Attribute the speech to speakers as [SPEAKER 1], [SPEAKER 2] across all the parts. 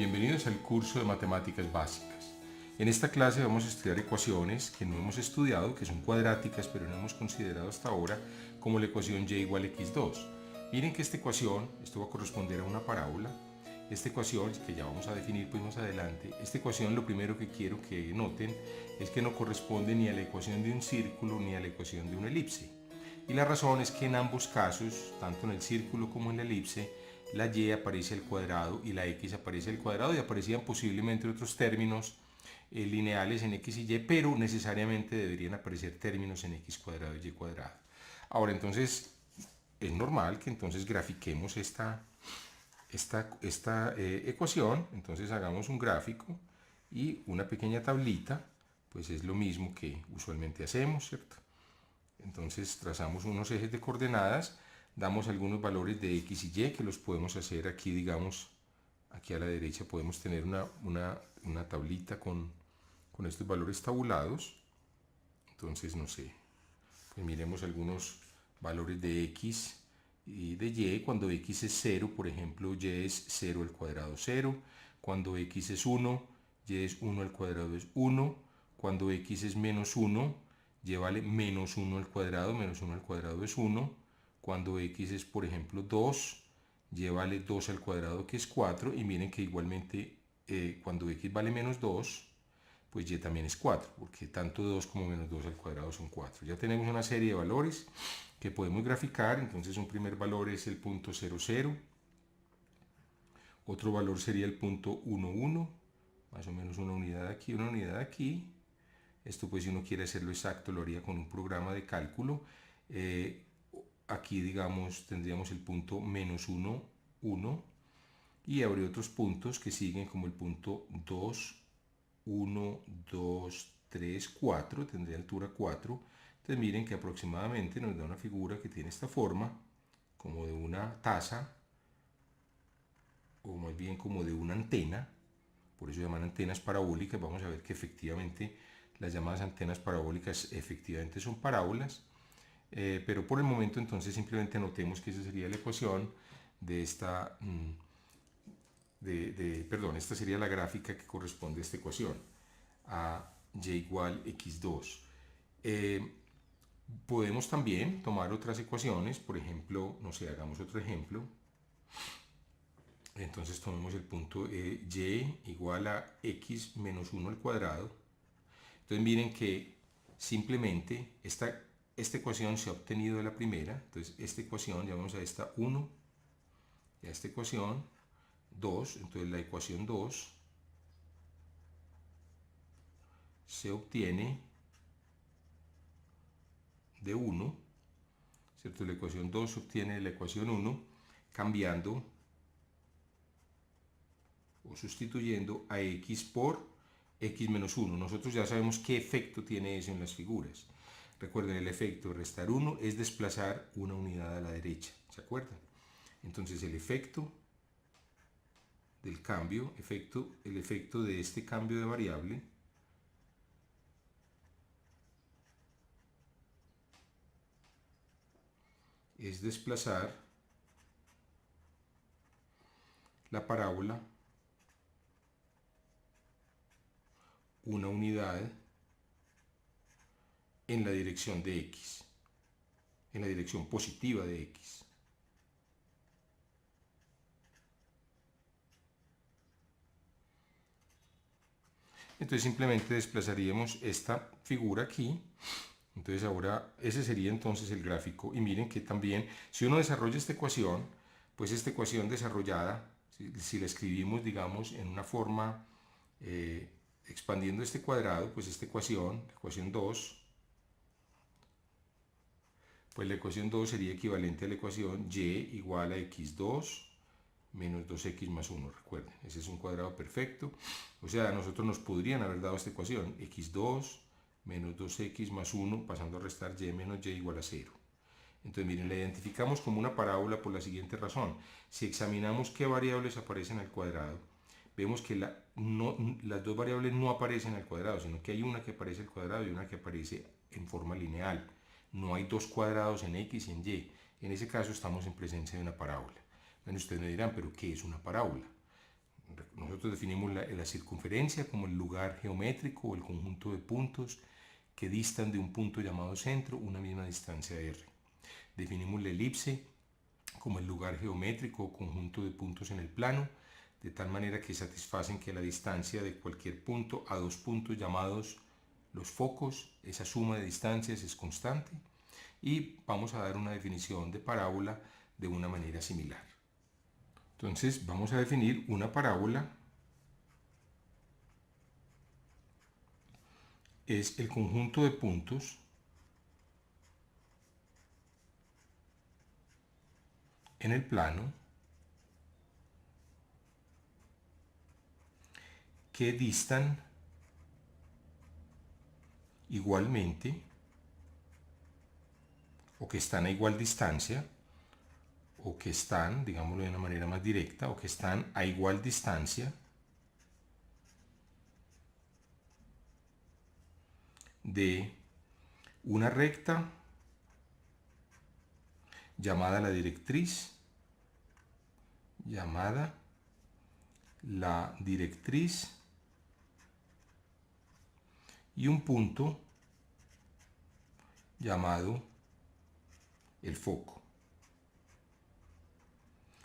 [SPEAKER 1] Bienvenidos al curso de Matemáticas Básicas. En esta clase vamos a estudiar ecuaciones que no hemos estudiado, que son cuadráticas, pero no hemos considerado hasta ahora, como la ecuación y igual a x2. Miren que esta ecuación, esto va a corresponder a una parábola. Esta ecuación, que ya vamos a definir pues más adelante, esta ecuación lo primero que quiero que noten es que no corresponde ni a la ecuación de un círculo ni a la ecuación de una elipse. Y la razón es que en ambos casos, tanto en el círculo como en la elipse, la y aparece al cuadrado y la x aparece al cuadrado, y aparecían posiblemente otros términos lineales en x y y, pero necesariamente deberían aparecer términos en x cuadrado y y cuadrado. Ahora entonces es normal que entonces grafiquemos esta ecuación. Entonces hagamos un gráfico y una pequeña tablita, pues es lo mismo que usualmente hacemos, ¿cierto? Entonces trazamos unos ejes de coordenadas, damos algunos valores de x y y que los podemos hacer aquí, digamos, aquí a la derecha podemos tener una tablita con estos valores tabulados. Entonces, no sé, pues miremos algunos valores de x y de y. Cuando x es 0, por ejemplo, y es 0 al cuadrado 0. Cuando x es 1, y es 1 al cuadrado es 1. Cuando x es menos 1, y vale menos 1 al cuadrado, menos 1 al cuadrado es 1. Cuando x es, por ejemplo, 2, y vale 2 al cuadrado, que es 4. Y miren que igualmente cuando x vale menos 2, pues y también es 4, porque tanto 2 como menos 2 al cuadrado son 4. Ya tenemos una serie de valores que podemos graficar. Entonces un primer valor es el punto 0, 0. Otro valor sería el punto 1, 1. Más o menos una unidad aquí, una unidad aquí. Esto pues si uno quiere hacerlo exacto lo haría con un programa de cálculo. Aquí digamos tendríamos el punto menos 1, 1. Y habría otros puntos que siguen como el punto 2, 1, 2, 3, 4, tendría altura 4. Entonces miren que aproximadamente nos da una figura que tiene esta forma, como de una taza, o más bien como de una antena. Por eso se llaman antenas parabólicas. Vamos a ver que efectivamente las llamadas antenas parabólicas efectivamente son parábolas. Pero por el momento entonces simplemente anotemos que esa sería la ecuación de esta... esta sería la gráfica que corresponde a esta ecuación, a y igual x2. Podemos también tomar otras ecuaciones, por ejemplo, no sé, hagamos otro ejemplo. Entonces tomemos el punto y igual a x menos 1 al cuadrado. Entonces miren que simplemente esta ecuación se ha obtenido de la primera. Entonces esta ecuación, llamamos a esta 1 y a esta ecuación 2. Entonces la ecuación 2 se obtiene de 1, ¿cierto? La ecuación 2 se obtiene de la ecuación 1 cambiando o sustituyendo a x por x menos 1. Nosotros ya sabemos qué efecto tiene eso en las figuras. Recuerden, el efecto de restar 1 es desplazar una unidad a la derecha, ¿se acuerdan? Entonces el efecto del cambio, el efecto de este cambio de variable es desplazar la parábola una unidad en la dirección de x, en la dirección positiva de x. Entonces simplemente desplazaríamos esta figura aquí. Entonces ahora ese sería entonces el gráfico. Y miren que también si uno desarrolla esta ecuación, pues esta ecuación desarrollada, si la escribimos digamos en una forma expandiendo este cuadrado, pues esta ecuación, la ecuación 2, pues la ecuación 2 sería equivalente a la ecuación y igual a x2 menos 2x más 1, recuerden, ese es un cuadrado perfecto. O sea, a nosotros nos podrían haber dado esta ecuación, x2 menos 2x más 1, pasando a restar y menos y igual a 0. Entonces miren, la identificamos como una parábola por la siguiente razón. Si examinamos qué variables aparecen al cuadrado, vemos que las dos variables no aparecen al cuadrado, sino que hay una que aparece al cuadrado y una que aparece en forma lineal. No hay dos cuadrados en x y en y. En ese caso estamos en presencia de una parábola. Bueno, ustedes me dirán, ¿pero qué es una parábola? nosotros definimos la circunferencia como el lugar geométrico o el conjunto de puntos que distan de un punto llamado centro una misma distancia r. Definimos la elipse como el lugar geométrico o conjunto de puntos en el plano, de tal manera que satisfacen que la distancia de cualquier punto a dos puntos llamados los focos, esa suma de distancias es constante. Y vamos a dar una definición de parábola de una manera similar. Entonces vamos a definir una parábola. Es el conjunto de puntos en el plano que distan igualmente o que están a igual distancia o que están, digámoslo de una manera más directa, o que están a igual distancia de una recta llamada la directriz, y un punto llamado el foco.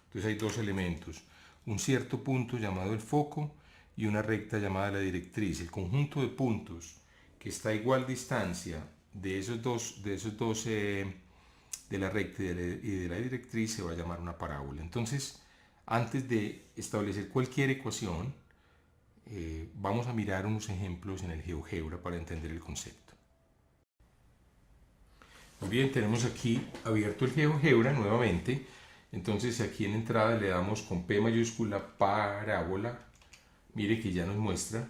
[SPEAKER 1] Entonces hay dos elementos, un cierto punto llamado el foco y una recta llamada la directriz. El conjunto de puntos que está a igual distancia de de la recta y de la directriz se va a llamar una parábola. Entonces, antes de establecer cualquier ecuación, vamos a mirar unos ejemplos en el GeoGebra para entender el concepto. Muy bien, tenemos aquí abierto el GeoGebra nuevamente. Entonces aquí en entrada le damos con P mayúscula parábola. Mire que ya nos muestra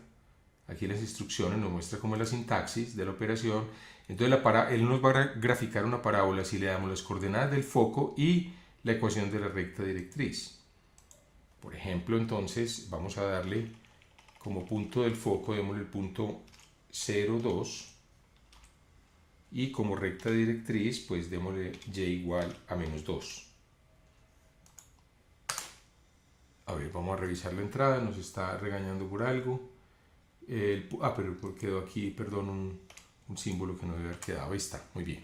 [SPEAKER 1] aquí las instrucciones, nos muestra cómo es la sintaxis de la operación. Entonces él nos va a graficar una parábola si le damos las coordenadas del foco y la ecuación de la recta directriz. Por ejemplo, entonces vamos a darle como punto del foco, démosle el punto 0, 2. Y como recta directriz, pues démosle y igual a menos 2. A ver, vamos a revisar la entrada, nos está regañando por algo. Pero quedó aquí, perdón, un símbolo que no debe haber quedado. Ahí está, muy bien.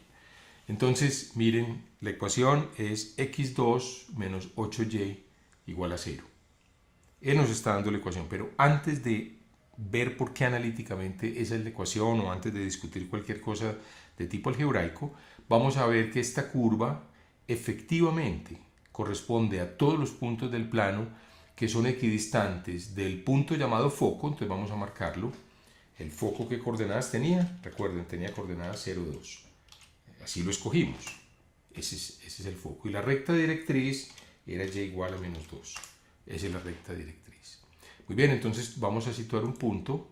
[SPEAKER 1] Entonces, miren, la ecuación es x2 menos 8y igual a 0. Él nos está dando la ecuación, pero antes de ver por qué analíticamente esa es la ecuación o antes de discutir cualquier cosa de tipo algebraico, vamos a ver que esta curva efectivamente corresponde a todos los puntos del plano que son equidistantes del punto llamado foco. Entonces vamos a marcarlo. El foco, ¿qué coordenadas tenía? Recuerden, tenía coordenadas 0, 2. Así lo escogimos. Ese es el foco. Y la recta directriz era y igual a menos 2. Esa es la recta directriz. Muy bien, entonces vamos a situar un punto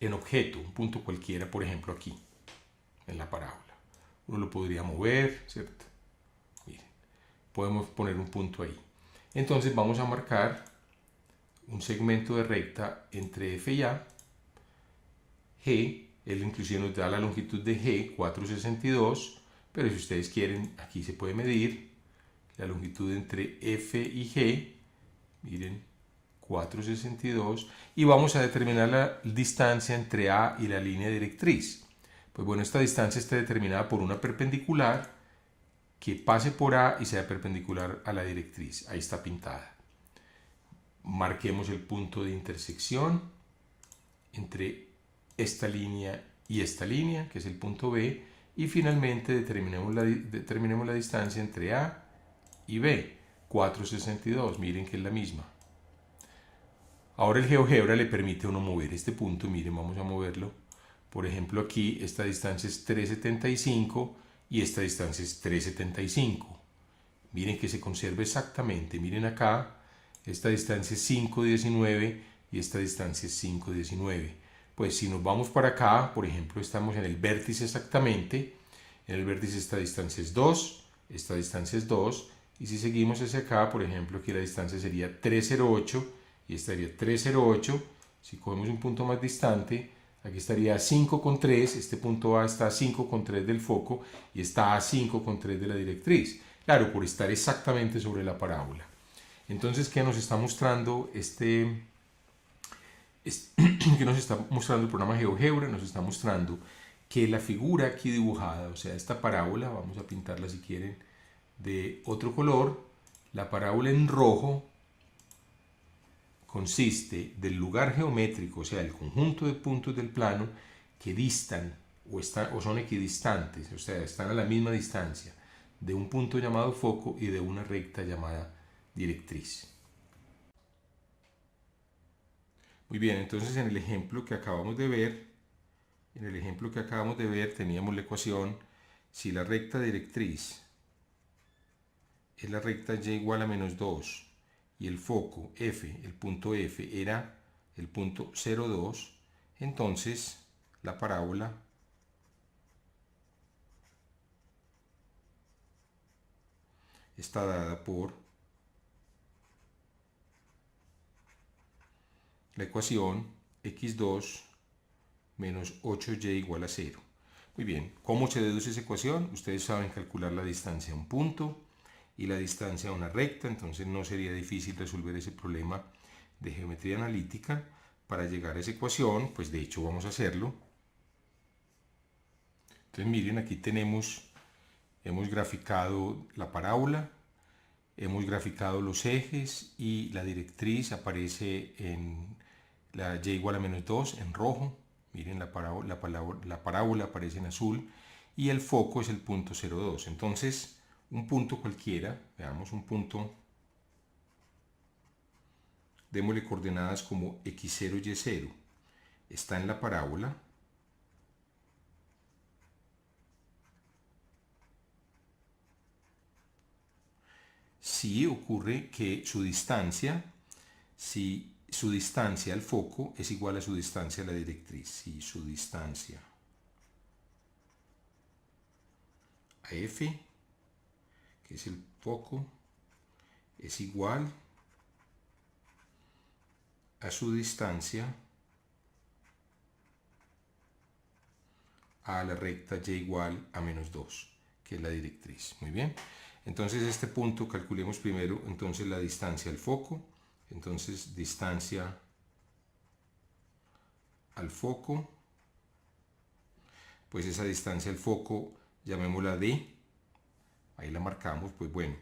[SPEAKER 1] en objeto, un punto cualquiera, por ejemplo aquí, en la parábola. Uno lo podría mover, ¿cierto? Miren, podemos poner un punto ahí. Entonces vamos a marcar un segmento de recta entre F y A. G, él inclusive nos da la longitud de G, 462, pero si ustedes quieren, aquí se puede medir la longitud entre F y G, miren, 462, y vamos a determinar la distancia entre A y la línea directriz. Pues bueno, esta distancia está determinada por una perpendicular que pase por A y sea perpendicular a la directriz. Ahí está pintada. Marquemos el punto de intersección entre esta línea y esta línea, que es el punto B, y finalmente determinemos la distancia entre A y B, 462, miren que es la misma. Ahora el GeoGebra le permite a uno mover este punto, miren, vamos a moverlo. Por ejemplo, aquí esta distancia es 375 y esta distancia es 375. Miren que se conserva exactamente, miren acá, esta distancia es 519 y esta distancia es 519. Pues si nos vamos para acá, por ejemplo, estamos en el vértice exactamente, en el vértice esta distancia es 2, esta distancia es 2, y si seguimos hacia acá, por ejemplo, aquí la distancia sería 308 y esta sería 308. Si cogemos un punto más distante, aquí estaría 5,3, este punto A está a 5,3 del foco y está a 5,3 de la directriz. Claro, por estar exactamente sobre la parábola. Entonces, ¿qué nos está mostrando ¿qué nos está mostrando el programa GeoGebra? Nos está mostrando que la figura aquí dibujada, o sea, esta parábola, vamos a pintarla si quieren de otro color, la parábola en rojo consiste del lugar geométrico, o sea, el conjunto de puntos del plano que distan o son equidistantes, o sea, están a la misma distancia de un punto llamado foco y de una recta llamada directriz. Muy bien, entonces en el ejemplo que acabamos de ver, teníamos la ecuación: si la recta directriz es la recta y igual a menos 2 y el foco F, el punto F, era el punto 0,2, entonces la parábola está dada por la ecuación x2 menos 8y igual a 0. Muy bien, ¿cómo se deduce esa ecuación? Ustedes saben calcular la distancia a un punto y la distancia a una recta, entonces no sería difícil resolver ese problema de geometría analítica. Para llegar a esa ecuación, pues de hecho vamos a hacerlo. Entonces miren, aquí hemos graficado la parábola, hemos graficado los ejes y la directriz aparece en la y igual a menos 2 en rojo. Miren, la parábola aparece en azul y el foco es el punto 0,2. Entonces, un punto cualquiera, veamos un punto, démosle coordenadas como x0, y0, está en la parábola. Si ocurre que su distancia al foco es igual a su distancia a la directriz. Si su distancia a F, que es el foco, es igual a su distancia a la recta y igual a menos 2, que es la directriz. Muy bien. Entonces este punto calculemos primero entonces la distancia al foco. Entonces distancia al foco, pues esa distancia al foco llamémosla d, ahí la marcamos. Pues bueno,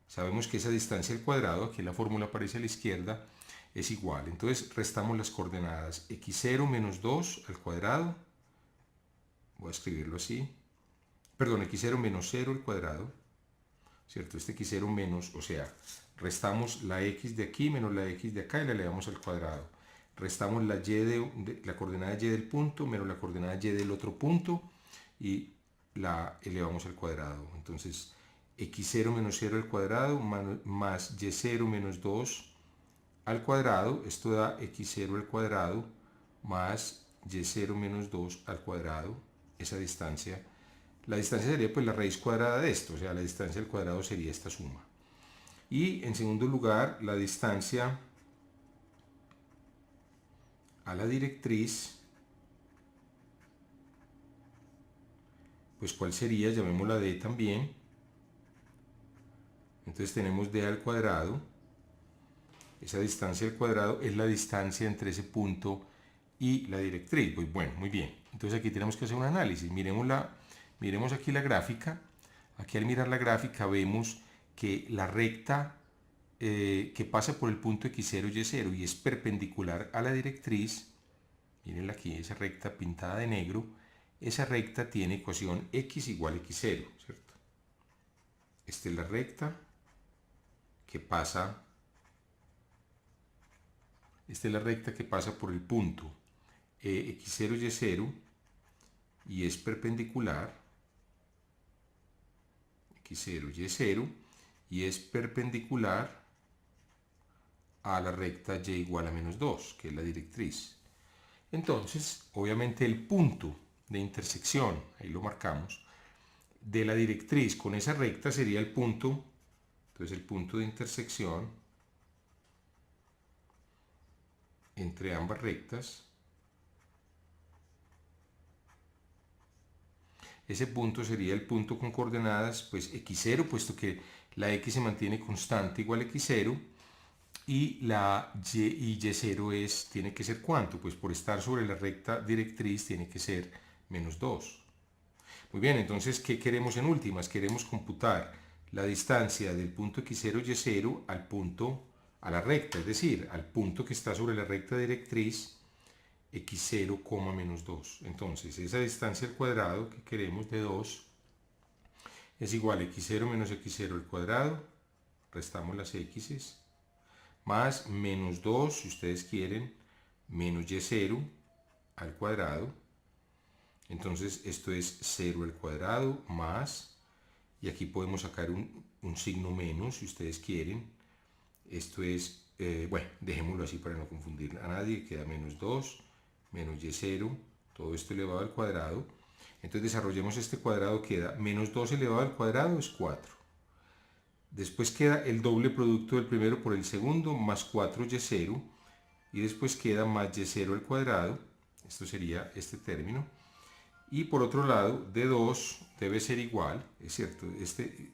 [SPEAKER 1] sabemos que esa distancia al cuadrado, aquí la fórmula aparece a la izquierda, es igual. Entonces restamos las coordenadas x0 menos 2 al cuadrado, voy a escribirlo así, perdón, x0 menos 0 al cuadrado, ¿cierto? Este x0 menos, o sea, restamos la x de aquí menos la x de acá y la elevamos al cuadrado. Restamos la la coordenada y del punto menos la coordenada y del otro punto y la elevamos al cuadrado. Entonces, x0 menos 0 al cuadrado más y0 menos 2 al cuadrado, esto da x0 al cuadrado más y0 menos 2 al cuadrado, esa distancia. La distancia sería pues la raíz cuadrada de esto, o sea, la distancia al cuadrado sería esta suma. Y en segundo lugar, la distancia a la directriz, pues ¿cuál sería? Llamémosla d también. Entonces tenemos d al cuadrado. Esa distancia al cuadrado es la distancia entre ese punto y la directriz. Pues bueno, muy bien. Entonces aquí tenemos que hacer un análisis. Miremos aquí la gráfica. Aquí al mirar la gráfica vemos que la recta que pasa por el punto x0 y y0 y es perpendicular a la directriz, miren aquí esa recta pintada de negro, esa recta tiene ecuación x igual a x0, ¿cierto? Esta es la recta que pasa, por el punto x0 y y0 y es perpendicular, x0 y y0, y es perpendicular a la recta y igual a menos 2, que es la directriz. Entonces, obviamente el punto de intersección, ahí lo marcamos, de la directriz con esa recta sería el punto, entonces el punto de intersección entre ambas rectas, ese punto sería el punto con coordenadas pues x0, puesto que la x se mantiene constante igual a x0, Y la y0 tiene que ser ¿cuánto? Pues por estar sobre la recta directriz tiene que ser menos 2. Muy bien, entonces, ¿qué queremos en últimas? Queremos computar la distancia del punto x0, y0 al punto, a la recta, es decir, al punto que está sobre la recta directriz x0, menos 2. Entonces, esa distancia al cuadrado que queremos de 2 es igual a x0 menos x0 al cuadrado, restamos las x's, más menos 2, si ustedes quieren, menos y0 al cuadrado. Entonces esto es 0 al cuadrado más, y aquí podemos sacar un signo menos si ustedes quieren. Esto es, bueno, dejémoslo así para no confundir a nadie, queda menos 2, menos y0, todo esto elevado al cuadrado. Entonces desarrollemos este cuadrado, queda menos 2 elevado al cuadrado es 4. Después queda el doble producto del primero por el segundo, más 4y0, y después queda más y0 al cuadrado, esto sería este término. Y por otro lado, de 2 debe ser igual, es cierto, este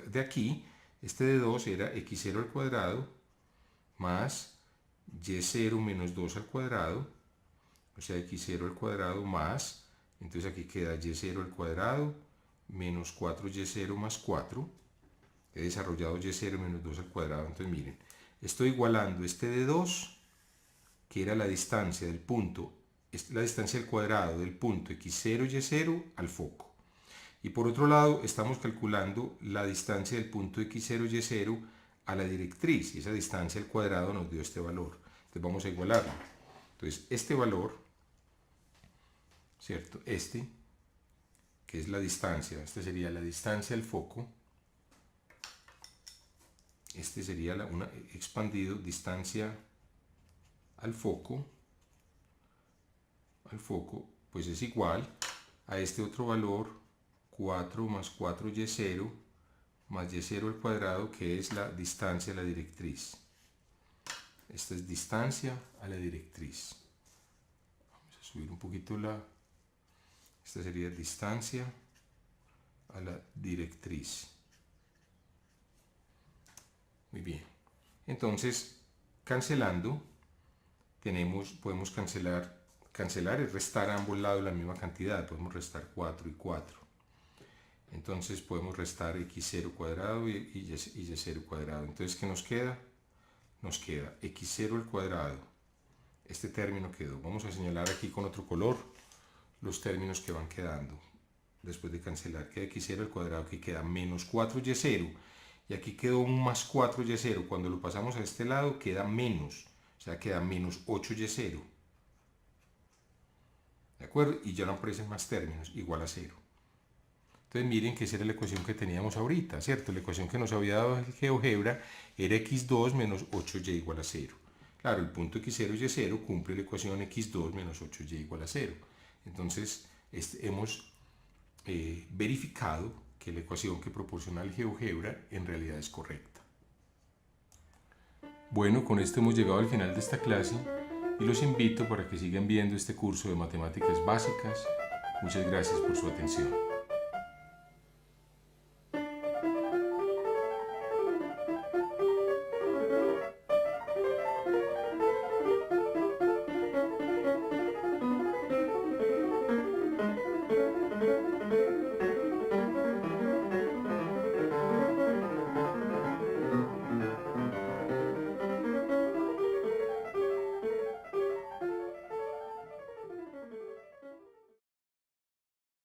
[SPEAKER 1] de aquí, este de 2 era x0 al cuadrado, más y0 menos 2 al cuadrado, o sea, x0 al cuadrado más, entonces aquí queda y0 al cuadrado, menos 4y0 más 4, he desarrollado y0 menos 2 al cuadrado. Entonces miren, estoy igualando este de 2, que era la distancia del punto, la distancia al cuadrado del punto x0, y0 al foco. Y por otro lado, estamos calculando la distancia del punto x0, y0 a la directriz. Y esa distancia al cuadrado nos dio este valor. Entonces vamos a igualarlo. Entonces este valor, ¿cierto? Este, que es la distancia, esta sería la distancia al foco. Este sería una expandido distancia al foco, pues es igual a este otro valor, 4 más 4y0 más y0 al cuadrado, que es la distancia a la directriz. Esta es distancia a la directriz. Vamos a subir un poquito esta sería distancia a la directriz. Muy bien. Entonces, cancelando, podemos cancelar y restar a ambos lados la misma cantidad. Podemos restar 4 y 4. Entonces podemos restar x0 cuadrado y y0 cuadrado. Entonces, ¿qué nos queda? Nos queda x0 al cuadrado. Este término quedó. Vamos a señalar aquí con otro color los términos que van quedando. Después de cancelar, queda x0 al cuadrado, que queda menos 4y0. Y aquí quedó un más 4y0. Cuando lo pasamos a este lado queda menos. O sea, queda menos 8y0. ¿De acuerdo? Y ya no aparecen más términos, igual a 0. Entonces miren que esa era la ecuación que teníamos ahorita, ¿cierto? La ecuación que nos había dado el GeoGebra era x2 menos 8y igual a 0. Claro, el punto x0 y y0 cumple la ecuación x2 menos 8y igual a 0. Entonces hemos verificado que la ecuación que proporciona el GeoGebra en realidad es correcta. Bueno, con esto hemos llegado al final de esta clase y los invito para que sigan viendo este curso de matemáticas básicas. Muchas gracias por su atención.